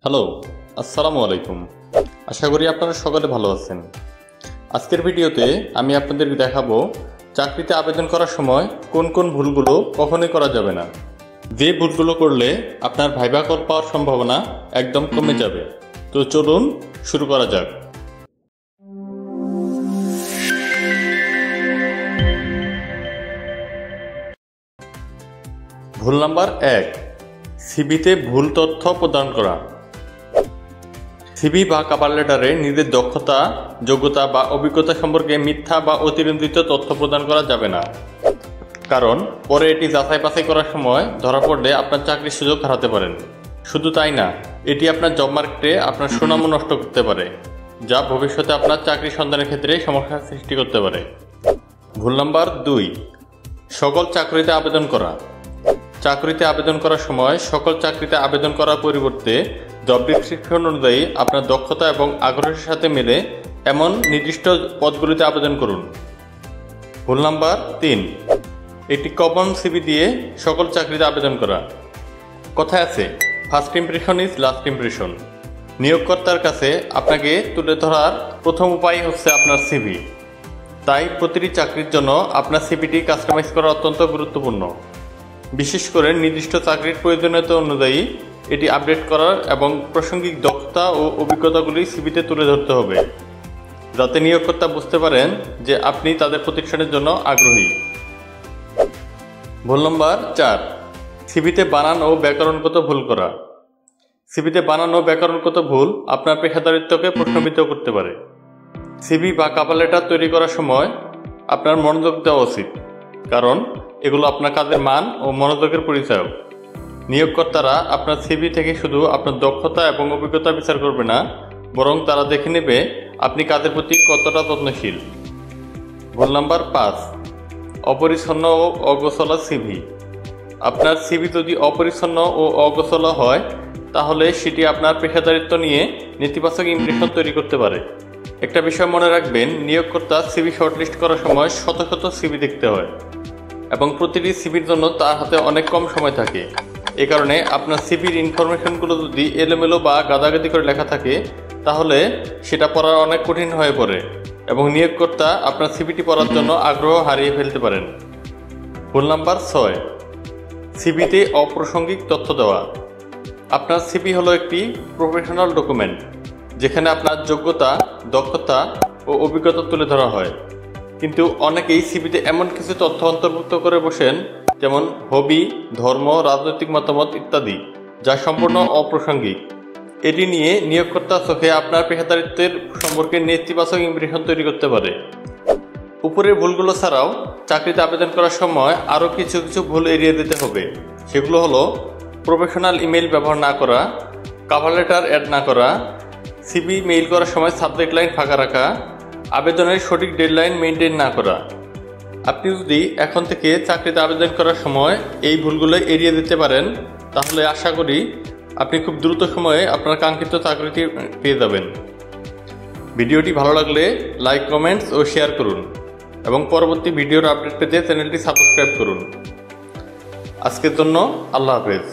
Hello, আসসালামু আলাইকুম। আশা করি আপনারা সকলে ভালো আছেন। আজকের ভিডিওতে আমি আপনাদের দেখাবো চাকরিতে আবেদন করার সময় কোন কোন ভুলগুলো কখনোই করা যাবে না। যে ভুলগুলো করলে আপনার ভাইবা কল পাওয়ার সম্ভাবনা একদম কমে যাবে। তো চলুন শুরু করা যাক। ভুল নাম্বার 1, সিভিতে ভুল তথ্য প্রদান করা। সিভি বা কভার লেটারে নিজের দক্ষতা, যোগ্যতা বা অভিজ্ঞতা সম্পর্কে মিথ্যা বা অতিরঞ্জিত তথ্য প্রদান করা যাবে না, কারণ পরে এটি যাচাই বাছাই করার সময় ধরা পড়লে আপনার চাকরির সুযোগ হারাতে পারেন। শুধু তাই না, এটি আপনার জব মার্কেটে আপনার সুনামও নষ্ট করতে পারে, যা ভবিষ্যতে আপনার চাকরি সন্ধানের ক্ষেত্রে সমস্যার সৃষ্টি করতে পারে। ভুল নাম্বার 2, সকল চাকরিতে আবেদন করা। চাকরিতে আবেদন করার সময় সকল চাকরিতে আবেদন করার পরিবর্তে জব ডেসক্রিপশন অনুযায়ী আপনার দক্ষতা এবং আগ্রহের সাথে মেলে এমন নির্দিষ্ট পদগুলিতে আবেদন করুন। ভুল নাম্বার 3, একটি কমন সিভি দিয়ে সকল চাকরিতে আবেদন করা। কথায় আছে, first impression is last impression. নিয়োগকর্তার কাছে আপনাকে তুলে ধরার প্রথম উপায় হচ্ছে আপনার সিভি। তাই প্রতিটি চাকরির জন্য আপনার সিভিটি কাস্টমাইজ করা অত্যন্ত গুরুত্বপূর্ণ। বিশেষ করে নির্দিষ্ট চাকরির প্রয়োজনীয়তা অনুযায়ী এটি আপডেট করার এবং প্রাসঙ্গিক দক্ষতা ও অভিজ্ঞতাগুলি সিভিতে তুলে ধরতে হবে, যাতে নিয়োগকর্তা বুঝতে পারেন যে আপনি তাদের প্রতিষ্ঠানের জন্য আগ্রহী। ভুল নম্বর 4, সিভিতে বানান ও ব্যাকরণগত ভুল করা। সিভিতে বানান ও ব্যাকরণগত ভুল আপনার পেশাদারিত্বকে প্রশ্নবিদ্ধ করতে পারে। সিভি বা কভার লেটার তৈরি করার সময় আপনার মনোযোগ দেওয়া উচিত, কারণ এগুলো আপনার কাজের মান ও মনোযোগের পরিচায়ক। নিয়োগকর্তারা আপনার সিভি থেকে শুধু আপনার দক্ষতা এবং অভিজ্ঞতা বিচার করবে না, বরং তারা দেখে নেবে আপনি কাজের প্রতি কতটা যত্নশীল। ভুল নাম্বার 5, অপরিচ্ছন্ন ও অগোছালো সিভি। আপনার সিভি যদি অপরিচ্ছন্ন ও অগোছালো হয়, তাহলে সেটি আপনার পেশাদারিত্ব নিয়ে নেতিবাচক ইমপ্রেশন তৈরি করতে পারে। একটা বিষয় মনে রাখবেন, নিয়োগকর্তা সিভি শর্টলিস্ট করার সময় শত শত সিভি দেখতে হয় এবং প্রতিটি সিভির জন্য তার হাতে অনেক কম সময় থাকে। এ কারণে আপনার সিভির ইনফরমেশনগুলো যদি এলোমেলো বা গাদাগাদি করে লেখা থাকে, তাহলে সেটা পড়া অনেক কঠিন হয়ে পড়ে এবং নিয়োগকর্তা আপনার সিভিটি পড়ার জন্য আগ্রহ হারিয়ে ফেলতে পারেন। ভুল নাম্বার 6, সিভিতে অপ্রাসঙ্গিক তথ্য দেওয়া। আপনার সিভি হলো একটি প্রফেশনাল ডকুমেন্ট, যেখানে আপনার যোগ্যতা, দক্ষতা ও অভিজ্ঞতা তুলে ধরা হয়। কিন্তু অনেকেই সিভিতে এমন কিছু তথ্য অন্তর্ভুক্ত করে বসেন, যেমন হবি, ধর্ম, রাজনৈতিক মতামত ইত্যাদি, যা সম্পূর্ণ অপ্রাসঙ্গিক। এটি নিয়ে নিয়োগকর্তার চোখে আপনার পেশাদারিত্বের সম্পর্কে নেতিবাচক ইমপ্রেশন তৈরি করতে পারে। উপরের ভুলগুলো ছাড়াও চাকরিতে আবেদন করার সময় আরও কিছু ভুল এড়িয়ে দিতে হবে। সেগুলো হলো প্রফেশনাল ইমেল ব্যবহার না করা, কভার লেটার অ্যাড না করা, সিভি মেইল করার সময় সাবজেক্ট লাইন ফাঁকা রাখা, আবেদনের সঠিক ডেডলাইন মেনটেন না করা। আপনি যদি এখন থেকে চাকরিতে আবেদন করার সময় এই ভুলগুলো এড়িয়ে দিতে পারেন, তাহলে আশা করি আপনি খুব দ্রুত সময়ে আপনার কাঙ্ক্ষিত চাকরিটি পেয়ে যাবেন। ভিডিওটি ভালো লাগলে লাইক, কমেন্টস ও শেয়ার করুন এবং পরবর্তী ভিডিওর আপডেট পেতে চ্যানেলটি সাবস্ক্রাইব করুন। আজকের জন্য আল্লাহ হাফেজ।